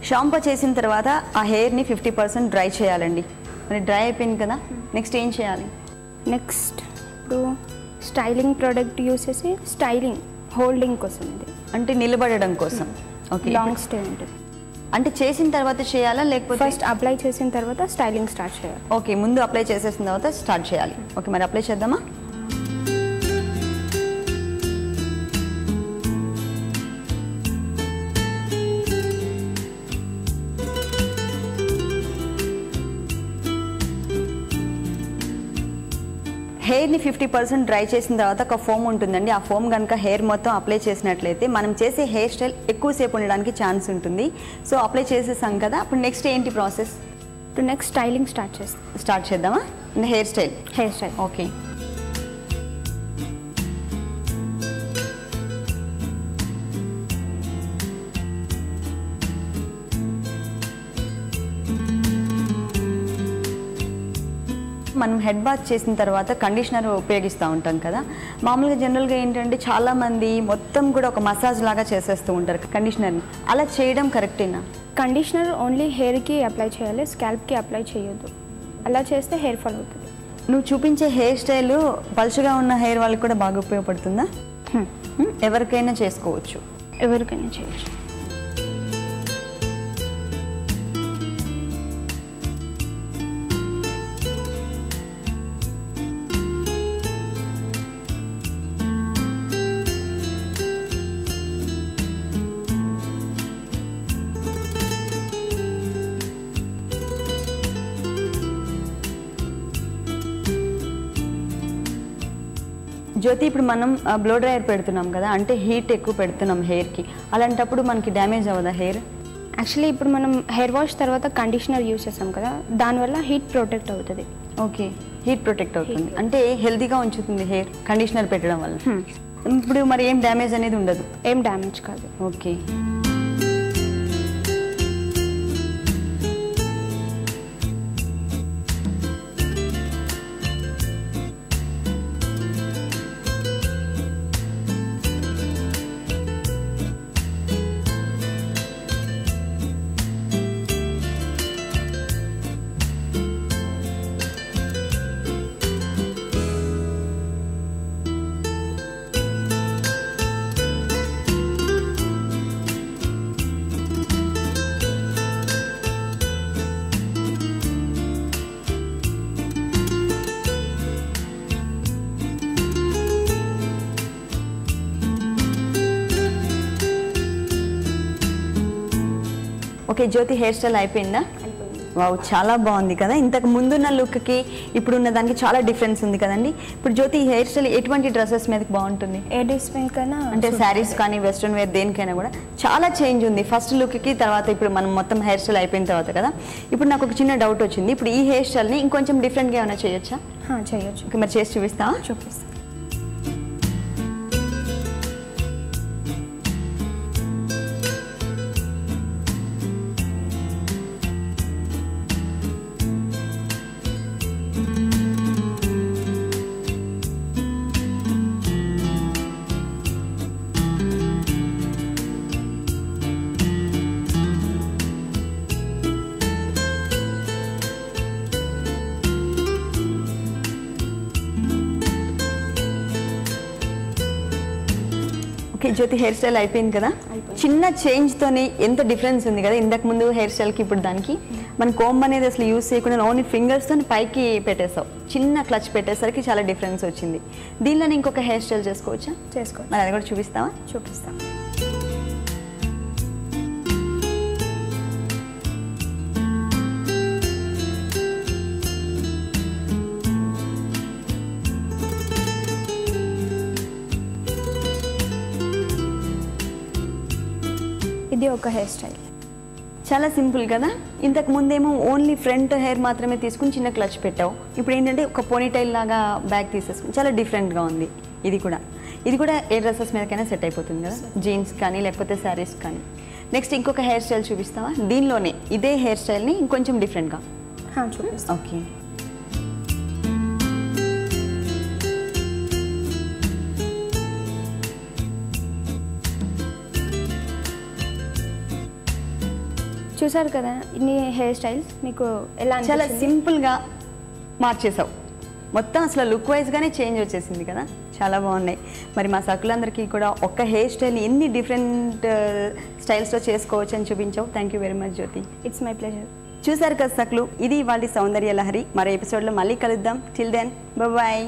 Shampoo చేసిన తర్వాత ఆ హెయిర్ని 50% డ్రై చేయాలండి. మరి డ్రై అయిపోయింది కదా, నెక్స్ట్ ఏం చేయాలి? నెక్స్ట్ ఇప్పుడు స్టైలింగ్ ప్రోడక్ట్ యూస్ చేసి స్టైలింగ్ హోల్డింగ్ కోసం ఇది అంటే నిలబడడం కోసం. ఓకే, లాంగ్ స్టే ఉంటుంది. అంటే చేసిన తర్వాత చేయాలా లేకపోతే ఫస్ట్ అప్లై చేసిన తర్వాత స్టైలింగ్ స్టార్ట్ చేయాలి? ఓకే, ముందు అప్లై చేసేసిన తర్వాత స్టార్ట్ చేయాలి. ఓకే, మరి అప్లై చేద్దామా? హెయిర్ని 50% డ్రై చేసిన తర్వాత ఒక ఫోమ్ ఉంటుందండి. ఆ ఫోమ్ కనుక హెయిర్ మొత్తం అప్లై చేసినట్లయితే మనం చేసే హెయిర్ స్టైల్ ఎక్కువసేపు ఉండడానికి ఛాన్స్ ఉంటుంది. సో అప్లై చేసేసాం కదా, అప్పుడు నెక్స్ట్ ఏంటి ప్రాసెస్? ఇప్పుడు నెక్స్ట్ స్టైలింగ్ స్టార్ట్ చేద్దామా? Hair style. ఓకే, మనం హెడ్ బాత్ చేసిన తర్వాత కండిషనర్ ఉపయోగిస్తూ ఉంటాం కదా. మామూలుగా జనరల్గా ఏంటంటే చాలామంది మొత్తం కూడా ఒక మసాజ్ లాగా చేసేస్తూ ఉంటారు కండిషనర్ని. అలా చేయడం కరెక్టేనా? కండిషనర్ ఓన్లీ హెయిర్కి అప్లై చేయాలి, స్కాల్ప్కి అప్లై చేయొద్దు. అలా చేస్తే హెయిర్ ఫాల్ అవుతుంది. నువ్వు చూపించే హెయిర్ స్టైల్ పలుచగా ఉన్న హెయిర్ వాళ్ళకి కూడా బాగా ఉపయోగపడుతుందా? ఎవరికైనా చేసుకోవచ్చు? ఎవరికైనా చేయొచ్చు. జ్యోతి, ఇప్పుడు మనం బ్లో డ్రైయర్ పెడుతున్నాం కదా, అంటే హీట్ ఎక్కువ పెడుతున్నాం హెయిర్కి. అలాంటప్పుడు మనకి డ్యామేజ్ అవ్వదా హెయిర్? యాక్చువల్లీ ఇప్పుడు మనం హెయిర్ వాష్ తర్వాత కండిషనర్ యూస్ చేస్తాం కదా, దానివల్ల హీట్ ప్రొటెక్ట్ అవుతుంది. ఓకే, హీట్ ప్రొటెక్ట్ అవుతుంది అంటే హెల్తీగా ఉంచుతుంది హెయిర్ కండిషనర్ పెట్టడం వల్ల. ఇప్పుడు మరి ఏం డ్యామేజ్ అనేది ఉండదు? ఏం డ్యామేజ్ కాదు. ఓకే, ఓకే జ్యోతి, హెయిర్ స్టైల్ అయిపోయిందా? వావ్, చాలా బాగుంది కదా. ఇంతకు ముందున్న లుక్కి ఇప్పుడున్న దానికి చాలా డిఫరెన్స్ ఉంది కదండి. ఇప్పుడు జ్యోతి, ఈ హెయిర్ స్టైల్ ఎటువంటి డ్రెస్సెస్ మీదకి బాగుంటుంది? ఏ డ్రెస్ మీదకైనా, అంటే శారీస్ కానీ వెస్ట్రన్ వేర్ దేనికైనా కూడా చాలా చేంజ్ ఉంది ఫస్ట్ లుక్కి తర్వాత. ఇప్పుడు మనం మొత్తం హెయిర్ స్టైల్ అయిపోయిన తర్వాత కదా, ఇప్పుడు నాకు ఒక చిన్న డౌట్ వచ్చింది. ఇప్పుడు ఈ హెయిర్ స్టైల్ని ఇంకొంచెం డిఫరెంట్గా ఏమైనా చేయొచ్చా? చేయొచ్చు. ఓకే, మరి చేసి చూపిస్తావా? చూపిస్తాను. జ్యోతి, హెయిర్ స్టైల్ అయిపోయింది కదా. చిన్న చేంజ్తోనే ఎంత డిఫరెన్స్ ఉంది కదా ఇంతకు ముందు హెయిర్ స్టైల్కి ఇప్పుడు దానికి. మన కోంబ్ అనేది అసలు యూస్ చేయకుండా ఓన్లీ ఫింగర్స్తో పైకి పెట్టేసావు, చిన్న క్లచ్ పెట్టేసరికి చాలా డిఫరెన్స్ వచ్చింది. దీనిలోనే ఇంకొక హెయిర్ స్టైల్ చేసుకోవచ్చా? చేసుకోవచ్చు. మరి అది కూడా చూపిస్తావా? చూపిస్తాను. ఇది ఒక హెయిర్ స్టైల్, చాలా సింపుల్ కదా. ఇంతకు ముందేమో ఓన్లీ ఫ్రంట్ హెయిర్ మాత్రమే తీసుకుని చిన్న క్లచ్ పెట్టావు, ఇప్పుడు ఏంటంటే ఒక పోనీటైల్ లాగా బ్యాక్ తీసేసుకుని చాలా డిఫరెంట్గా ఉంది. ఇది కూడా ఏ డ్రెస్సెస్ మీదకైనా సెట్ అయిపోతుంది కదా, జీన్స్ కానీ లేకపోతే శారీస్ కానీ. నెక్స్ట్ ఇంకొక హెయిర్ స్టైల్ చూపిస్తావా? దీనిలోనే ఇదే హెయిర్ స్టైల్ని ఇంకొంచెం డిఫరెంట్గా చూపిస్తాను. ఓకే, చూసారు కదా ఇన్ని హెయిర్ స్టైల్స్, మీకు ఎలా చాలా అనిపించింది? సింపుల్గా మార్చేసావు, మొత్తం అసలు లుక్ వైజ్గానే చేంజ్ వచ్చేసింది కదా, చాలా బాగున్నాయి. మరి మా సకులందరికీ కూడా ఒక్క హెయిర్ స్టైల్ ఎన్ని డిఫరెంట్ స్టైల్స్లో చేసుకోవచ్చు అని చూపించావు. Thank you very much Jyothi. It's my pleasure. చూసారు కదా సకులు, ఇది ఇవాళ సౌందర్య లహరి. మరో ఎపిసోడ్లో మళ్ళీ కలుద్దాం. Till then bye.